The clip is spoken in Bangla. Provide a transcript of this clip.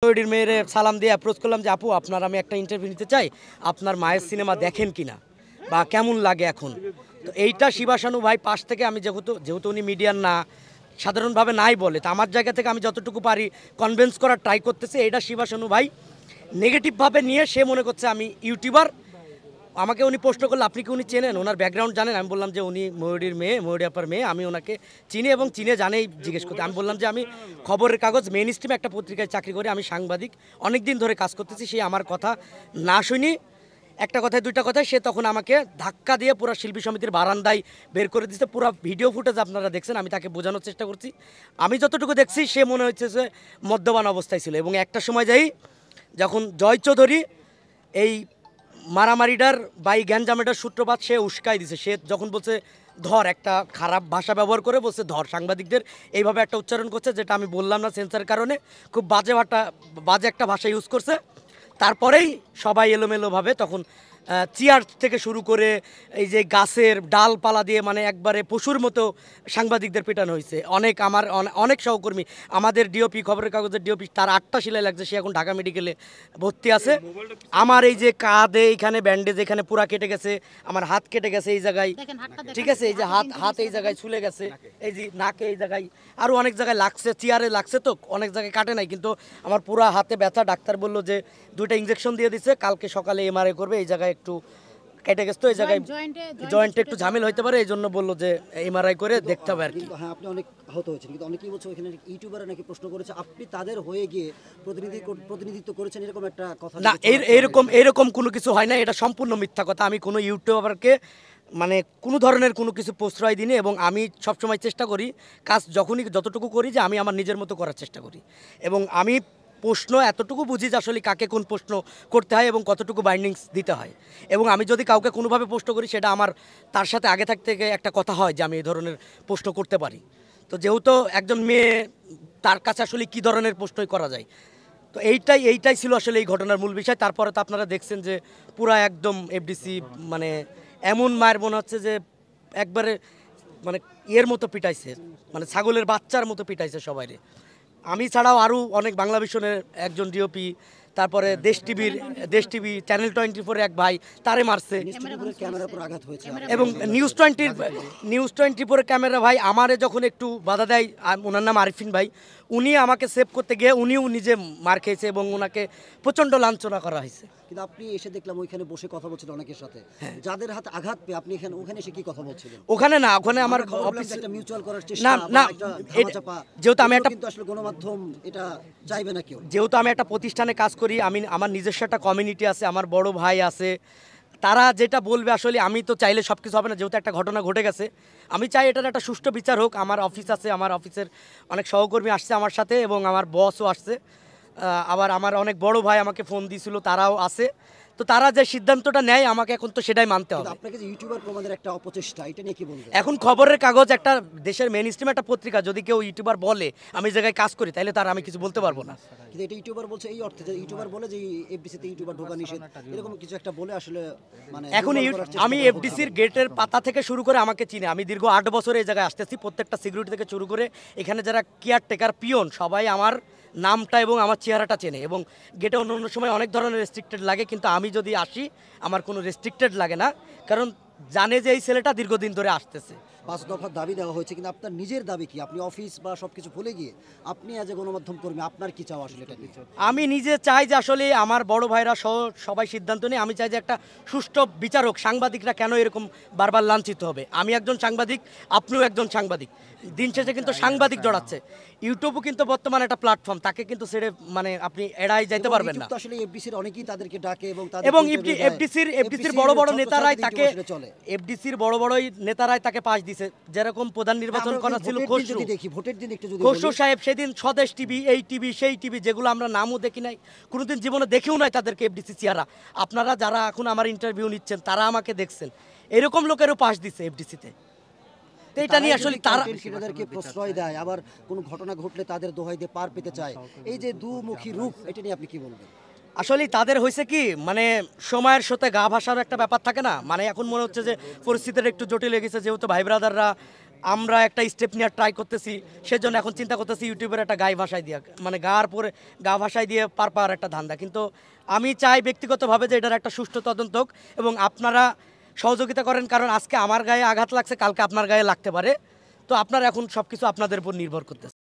ময়ূরীর মেয়েরে সালাম দিয়ে অ্যাপ্রোচ করলাম যে আপু আপনার আমি একটা ইন্টারভিউ নিতে চাই, আপনার মায়ের সিনেমা দেখেন কিনা বা কেমন লাগে এখন। তো এইটা শিবাশানু ভাই পাশ থেকে, আমি যেহেতু যেহেতু উনি মিডিয়ার না, সাধারণভাবে নাই বলে, তো আমার জায়গা থেকে আমি যতটুকু পারি কনভিন্স করার ট্রাই করতেছি। এইটা শিবাশানু ভাই নেগেটিভভাবে নিয়ে সে মনে করছে আমি ইউটিউবার। আমাকে উনি প্রশ্ন করলে আপনি কি উনি চেনেন, ওনার ব্যাকগ্রাউন্ড জানেন? আমি বললাম যে উনি ময়ূরীর মেয়ে, ময়ূরী আপার মেয়ে, আমি ওনাকে চিনি এবং চিনে জানেই জিজ্ঞেস করতে। আমি বললাম যে আমি খবরের কাগজ মেইন স্ট্রিমে একটা পত্রিকায় চাকরি করি, আমি সাংবাদিক, অনেক দিন ধরে কাজ করতেছি। সে আমার কথা না শুনি, একটা কথায় দুইটা কথায় সে তখন আমাকে ধাক্কা দিয়ে পুরো শিল্পী সমিতির বারান্দায় বের করে দিচ্ছে। পুরো ভিডিও ফুটেজ আপনারা দেখছেন, আমি তাকে বোঝানোর চেষ্টা করছি। আমি যতটুকু দেখছি সে মনে হচ্ছে যে মদ্যপান অবস্থায় ছিল। এবং একটা সময় যাই যখন জয় চৌধুরী এই মারামারিটার বাই গ্যাঞ্জামেটার সূত্রপাত সে উস্কাই দিছে। সে যখন বলছে ধর, একটা খারাপ ভাষা ব্যবহার করে বলছে ধর, সাংবাদিকদের এইভাবে একটা উচ্চারণ করছে, যেটা আমি বললাম না সেন্সার কারণে, খুব বাজে একটা ভাষা ইউজ করছে। তারপরেই সবাই এলোমেলোভাবে তখন চেয়ার থেকে শুরু করে এই যে গাছের ডালপালা দিয়ে মানে একবারে পশুর মতো সাংবাদিকদের পেটানো হয়েছে। আমার অনেক সহকর্মী, আমাদের ডিওপি, খবরের কাগজের ডিওপি, তার 8টা সেলাই লাগছে, সে এখন ঢাকা মেডিকেলে ভর্তি আছে। আমার এই যে কাঁধে এখানে ব্যান্ডেজ, এখানে পুরা কেটে গেছে, আমার হাত কেটে গেছে এই জায়গায়, ঠিক আছে, এই যে হাত এই জায়গায় ছুলে গেছে, এই যে নাকে এই জায়গায়, আরও অনেক জায়গায় লাগছে, চেয়ারে লাগছে, তো অনেক জায়গায় কাটে নাই, কিন্তু আমার পুরা হাতে ব্যথা। ডাক্তার বললো যে 2টা ইঞ্জেকশন দিয়ে দিচ্ছে, কালকে সকালে এমআরআই করবে। এই জায়গায় একটু কেটে গেছে, তো এই জায়গায় জয়েন্টে একটু ঝামেলা হতে পারে, এই জন্য বললো যে এমআরআই করে দেখতে হবে আর কি। হ্যাঁ, আপনি অনেক আহত হয়েছেন, কিন্তু অনেকেই বলছে ওইখানে ইউটিউবাররা নাকি প্রশ্ন করেছে আপনি তাদের হয়ে গিয়ে প্রতিনিধিত্ব করেছেন, এরকম একটা কথা। না, এরকম কোনো কিছু হয় না, এটা সম্পূর্ণ মিথ্যা কথা। আমি কোনো ইউটিউবারকে মানে কোনো ধরনের কোনো কিছু প্রশ্রয় দিইনি, এবং আমি সবসময় চেষ্টা করি কাজ যতটুকু করি যে আমি আমার নিজের মতো করার চেষ্টা করি। এবং আমি প্রশ্ন এতটুকু বুঝি যে আসলে কাকে কোন প্রশ্ন করতে হয় এবং কতটুকু বাইন্ডিংস দিতে হয়। এবং আমি যদি কাউকে কোনোভাবে প্রশ্ন করি, সেটা আমার তার সাথে আগে থাকতে একটা কথা হয় যে আমি এই ধরনের প্রশ্ন করতে পারি। তো যেহেতু একজন মেয়ে, তার কাছে আসলে কী ধরনের প্রশ্নই করা যায়, তো এইটাই ছিল আসলে এই ঘটনার মূল বিষয়। তারপরে তো আপনারা দেখছেন যে পুরা একদম এফডিসি মানে এমন মায়ের মনে হচ্ছে যে একবারে মানে ইয়ের মতো পিটাইছে, মানে ছাগলের বাচ্চার মতো পিটাইছে সবাইরে। আমি ছাড়াও আরও অনেক বাংলা ভিশনের একজন ডিওপি, তারপরে দেশ টিভি চ্যানেল 24 এক ভাই, তারে মারছে। এবং নিউজ 24 ক্যামেরা ভাই আমারে যখন একটু বাধা দেয়, ওনার নাম আরিফিন ভাই, উনি আমাকে সেভ করতে গিয়ে উনিও নিজে মার খেয়েছে এবং ওনাকে প্রচণ্ড লাঞ্ছনা করা হয়েছে। কিন্তু আপনি এসে দেখলাম ওইখানে বসে কথা বলছিলেন অনেকের সাথে, যাদের হাতে আঘাত পেয়ে আপনি ওখানে এসে কি কথা বলছিলেন? ওখানে না, ওখানে আমার অফিসে একটা মিউচুয়াল করার চেষ্টা, না, যেহেতু আমি একটা, কিন্তু আসলে গণমাধ্যম এটা চাইবে না কেউ। যেহেতু আমি একটা প্রতিষ্ঠানে কাজ করি, আমি আমার নিজস্ব একটা কমিউনিটি আছে, আমার বড় ভাই আছে, তারা যেটা বলবে আসলে আমি তো চাইলে সব কিছু হবে না। যেহেতু একটা ঘটনা ঘটে গেছে, আমি চাই এটার একটা সুষ্ঠু বিচার হোক। আমার অফিস আছে, আমার অফিসের অনেক সহকর্মী আসছে আমার সাথে, এবং আমার বসও আসছে, আবার আমার অনেক বড় ভাই আমাকে ফোন দিয়েছিল, তারাও আছে। তো তারা যে সিদ্ধান্তটা নেয় আমাকে এখন তো সেটাই মানতে হবে। আপনাকে যে ইউটিউবার প্রমাণের একটা অপচেষ্টা, এটা নিয়ে কি বলবেন? এখন খবরের কাগজ একটা দেশের মেইন স্ট্রিম একটা পত্রিকা, যদি কেউ ইউটিউবার বলে আমি জায়গায় কাজ করি, তাহলে তার আমি কিছু বলতে পারবো না। কিন্তু এটা ইউটিউবার বলছে এই অর্থে যে ইউটিউবার বলে যে এফডিসিতে ইউটিউবার ঢোকা নিষেধ, এরকম কিছু একটা বলে আসলে মানে এখন আমি এফডিসির গেটের পাতা থেকে শুরু করে আমাকে চিনে, আমি দীর্ঘ 8 বছর এই জায়গায় আসতেছি, প্রত্যেকটা সিকিউরিটি থেকে শুরু করে এখানে যারা কেয়ারটেকার, পিয়ন, সবাই আমার নামটা এবং আমার চেহারাটা চেনে। এবং গেটে অন্য সময় অনেক ধরনের রেস্ট্রিক্টেড লাগে, কিন্তু আমি যদি আসি আমার কোনো রেস্ট্রিক্টেড লাগে না, কারণ জানে যে এই ছেলেটা দীর্ঘদিন ধরে আসতেছে। 5 দফার দাবি দেওয়া হয়েছে, কিন্তু আপনার নিজের দাবি কি? আপনি অফিস বা সবকিছু ভুলে গিয়ে আপনি আজ গণমাধ্যম কর্মী, আপনার কি চাও আসলে এটা নিয়ে? আমি নিজে চাই যে আসলে আমার বড় ভাইরা সহ সবাই সিদ্ধান্ত নিয়ে, আমি চাই যে একটা সুষ্ঠু বিচার হোক। সাংবাদিকরা কেন এরকম বারবার লাঞ্ছিত হবে? আমি একজন সাংবাদিক, আপনিও একজন সাংবাদিক, দিন শেষে কিন্তু সাংবাদিক জড়াচ্ছে। ইউটিউবও কিন্তু বর্তমানে একটা প্ল্যাটফর্ম, তাকে কিন্তু ছেড়ে মানে আপনি এড়াই যাইতে পারবেন না। আসলে এফডিসির অনেকেই তাদেরকে ডাকে এবং এফডিসির বড় বড় নেতারাই তাকে, এফডিসির বড় বড়ই নেতারাই তাকে পাশ দিছে। যেরকম প্রধান নির্বাচন করা ছিল খসরু সাহেব, সেদিন স্বদেশ টিভি, এই টিভি, সেই টিভি, যেগুলো আমরা নামও দেখি নাই, কোনোদিন জীবনে দেখেও নাই তাদেরকে এফডিসি চেহারা। আপনারা যারা এখন আমার ইন্টারভিউ নিচ্ছেন তারা আমাকে দেখছেন, এরকম লোকেরও পাশ দিছে এফডিসিতে। এটা নিয়ে আসলে তাদেরকে প্রশ্রয় দেয়, আবার কোনো ঘটনা ঘটলে তাদের দোহাই দিয়ে পার পেতে চায়, এই যে দুমুখী রূপ, এটা নিয়ে আপনি কি বলবেন? আসলে তাদের হয়েছে কি, মানে সময়ের সাথে গা ভাসার একটা ব্যাপার থাকে না, মানে এখন মনে হচ্ছে যে পরিস্থিতিটা একটু জটিল হয়ে গেছে, যেহেতু ভাই ব্রাদাররা আমরা একটা স্টেপ নেওয়ার ট্রাই করতেছি, সেজন্য এখন চিন্তা করতেছি ইউটিউবের একটা গায়ে ভাষায় দিয়ে, মানে গা ভাষায় দিয়ে পার পাওয়ার একটা ধান্দা। কিন্তু আমি চাই ব্যক্তিগতভাবে যে এটার একটা সুষ্ঠু তদন্ত হোক এবং আপনারা সহযোগিতা করেন, কারণ আজকে আমার গায়ে আঘাত লাগছে, কালকে আপনার গায়ে লাগতে পারে। তো আপনারা এখন সব কিছু আপনাদের উপর নির্ভর করতেছে।